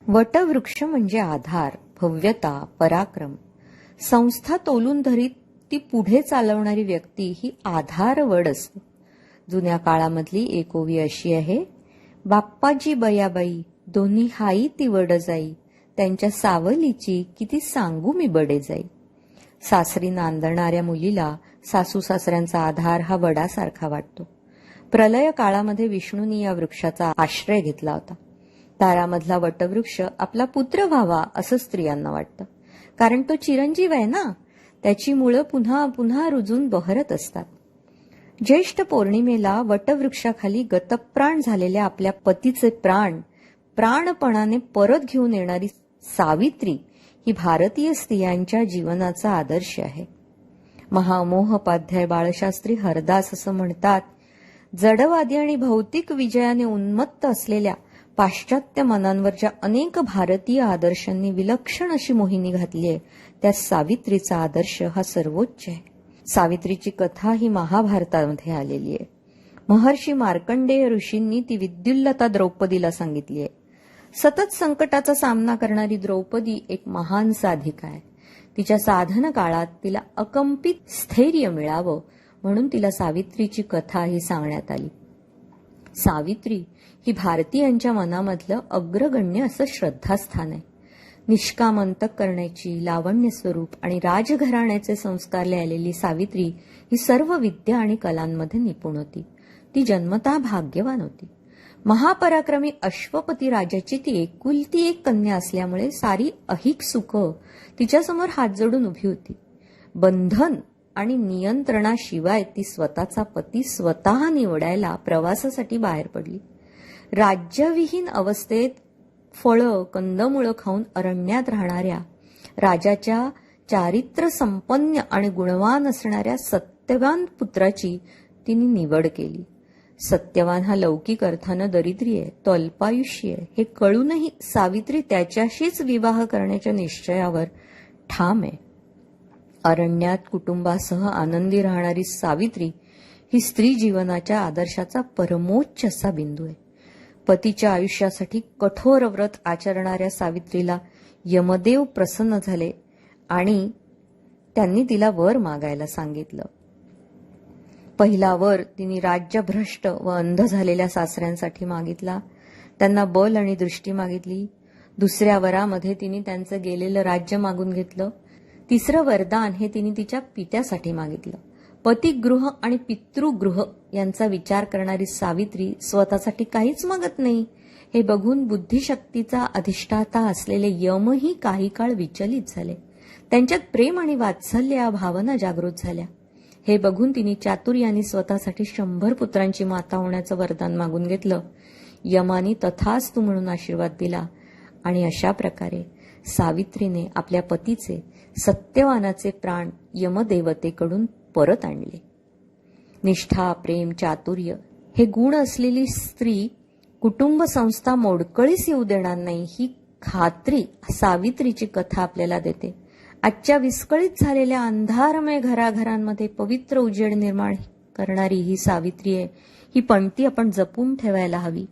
वटवृक्ष म्हणजे आधार, भव्यता, पराक्रम. संस्था तोलून धरीत ती पुढे चालवणारी व्यक्ती ही आधार वड असते. जुन्या काळामधली एक ओवी अशी आहे, बाप्पाजी बयाबाई दोन्ही हाई ती वड जाई, त्यांच्या सावलीची किती सांगू मी बडे जाई. सासरी नांदणाऱ्या मुलीला सासू सासऱ्यांचा आधार हा वडासारखा वाटतो. प्रलय काळामध्ये विष्णूंनी या वृक्षाचा आश्रय घेतला होता. दारामधला वटवृक्ष आपला पुत्र व्हावा असं स्त्रियांना वाटतं, कारण तो चिरंजीव आहे ना, त्याची मुळं पुन्हा पुन्हा रुजून बहरत असतात. ज्येष्ठ पौर्णिमेला वटवृक्षाखाली गतप्राण झालेल्या आपल्या पतीचे प्राण प्राणपणाने परत घेऊन येणारी सावित्री ही भारतीय स्त्रियांच्या जीवनाचा आदर्श आहे. महामोहोपाध्याय बाळशास्त्री हरदास असं म्हणतात, जडवादी आणि भौतिक विजयाने उन्मत्त असलेल्या पाश्चात्य मनांवरच्या अनेक भारतीय आदर्शांनी विलक्षण अशी मोहिनी घातली आहे, त्या सावित्रीचा आदर्श हा सर्वोच्च आहे. सावित्रीची कथा ही महाभारतामध्ये आलेली आहे. महर्षी मार्कंडेय ऋषींनी ती विद्युल्लता द्रौपदीला सांगितली आहे. सतत संकटाचा सामना करणारी द्रौपदी एक महान साधिका आहे. तिच्या साधन काळात तिला अकंपित स्थैर्य मिळावं म्हणून तिला सावित्रीची कथा ही सांगण्यात आली. सावित्री ही भारतीयांच्या मनामधलं अग्रगण्य असं श्रद्धास्थान आहे. निष्काम अंतःकरणाची, लावण्य स्वरूप आणि राजघराण्याचे संस्कार आलेली सावित्री ही सर्व विद्या आणि कलांमध्ये निपुण होती. ती जन्मतः भाग्यवान होती. महापराक्रमी अश्वपती राजाची ती एकुलती एक कन्या असल्यामुळे सारी अहिक सुख तिच्यासमोर हात जोडून उभी होती. बंधन आणि नियंत्रणाशिवाय ती स्वतःचा पती स्वतः निवडायला प्रवासासाठी बाहेर पडली. राज्यविहीन अवस्थेत फळं कंदमुळं खाऊन अरण्यात राहणाऱ्या राजाच्या चारित्र्य संपन्न आणि गुणवान असणाऱ्या सत्यवान पुत्राची तिने निवड केली. सत्यवान हा लौकिक अर्थानं दरिद्री आहे, तो अल्पायुष्य आहे हे कळूनही सावित्री त्याच्याशीच विवाह करण्याच्या निश्चयावर ठाम आहे. अरण्यात कुटुंबासह आनंदी राहणारी सावित्री ही स्त्री जीवनाच्या आदर्शाचा परमोच्च असा बिंदू आहे. पतीच्या आयुष्यासाठी कठोर व्रत आचरणाऱ्या सावित्रीला यमदेव प्रसन्न झाले आणि त्यांनी तिला वर मागायला सांगितलं. पहिला वर तिने राज्यभ्रष्ट व अंध झालेल्या सासऱ्यांसाठी मागितला. त्यांना बल आणि दृष्टी मागितली. दुसऱ्या वरामध्ये तिने त्यांचं गेलेलं राज्य मागून घेतलं. तिसरं वरदान हे तिने तिच्या पित्यासाठी मागितलं. पतिगृह आणि पितृगृह यांचा विचार करणारी सावित्री स्वतःसाठी काहीच मागत नाही हे बघून बुद्धिशक्तीचा अधिष्ठाता असलेले यमही काही काळ विचलित झाले. त्यांच्यात प्रेम आणि वात्सल्य या भावना जागृत झाल्या. हे बघून तिने चातुर्याने स्वतःसाठी 100 पुत्रांची माता होण्याचं वरदान मागून घेतलं. यमानी तथास्तु म्हणून आशीर्वाद दिला आणि अशा प्रकारे सावित्रीने आपल्या पतीचे सत्यवानाचे प्राण यमदेवतेकडून परत आणले. निष्ठा, प्रेम, चातुर्य हे गुण असलेली स्त्री कुटुंब संस्था मोडकळीस येऊ देणार नाही ही खात्री सावित्रीची कथा आपल्याला देते. आजच्या विस्कळीत झालेल्या अंधारमय घराघरांमध्ये पवित्र उजेड निर्माण करणारी ही सावित्री आहे. ही पणती आपण जपून ठेवायला हवी.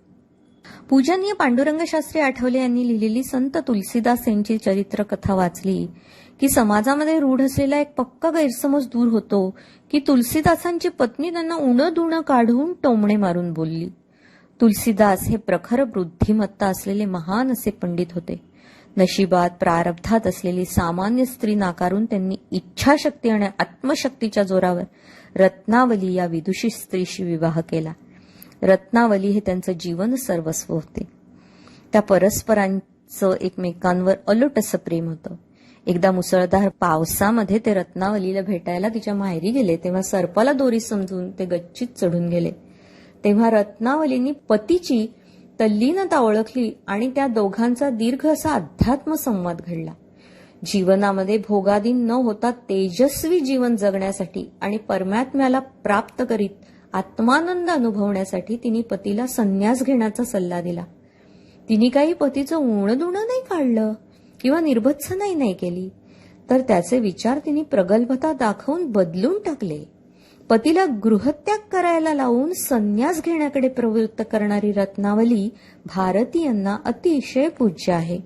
पूजनीय पांडुरंग शास्त्री आठवले यांनी लिहिलेली संत तुलसीदास यांची चरित्र कथा वाचली की समाजामध्ये रूढ असलेला एक पक्का गैरसमज दूर होतो की तुलसीदासांची पत्नी त्यांना उणं दुणं काढून टोमणे मारून बोलली. तुलसीदास हे प्रखर बुद्धिमत्ता असलेले महान असे पंडित होते. नशिबात प्रारब्धात असलेली सामान्य स्त्री नाकारून त्यांनी इच्छाशक्ती आणि आत्मशक्तीच्या जोरावर रत्नावली या विदुषी स्त्रीशी विवाह केला. रत्नावली हे त्यांचं जीवन सर्वस्व होते. त्या परस्परांचं एकमेकांवर अलोट असं प्रेम होतं. एकदा मुसळधार पावसामध्ये ते रत्नावलीला भेटायला तिच्या माहेरी गेले तेव्हा सर्पाला दोरी समजून ते गच्चीत चढून गेले. तेव्हा रत्नावलींनी पतीची तल्लीनता ओळखली आणि त्या दोघांचा दीर्घ असा अध्यात्म संवाद घडला. जीवनामध्ये भोगाधीन न होता तेजस्वी जीवन जगण्यासाठी आणि परमात्म्याला प्राप्त करीत आत्मानंद अनुभवण्यासाठी तिने पतीला संन्यास घेण्याचा सल्ला दिला. तिने काही पतीचं उणदुणं नाही काढलं किंवा निर्भत्सनाही नाही केली, तर त्याचे विचार तिने प्रगल्भता दाखवून बदलून टाकले. पतीला गृहत्याग करायला लावून संन्यास घेण्याकडे प्रवृत्त करणारी रत्नावली भारतीयांना अतिशय पूज्य आहे.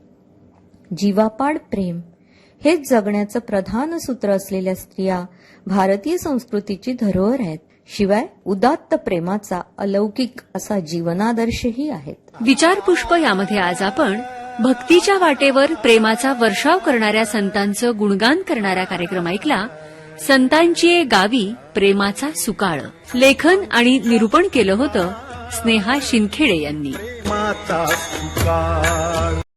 जीवापाड प्रेम हेच जगण्याचं प्रधान सूत्र असलेल्या स्त्रिया भारतीय संस्कृतीची धरोहर आहेत. शिवाय उदात्त प्रेमाचा अलौकिक असा जीवनादर्शही आहेत. विचारपुष्प यामध्ये आज आपण भक्तीच्या वाटेवर प्रेमाचा वर्षाव करणाऱ्या संतांचं गुणगान करणारा कार्यक्रम ऐकला. संतांची गावी प्रेमाचा सुकाळ. लेखन आणि निरूपण केलं होतं स्नेहा शिंदखेडे यांनी.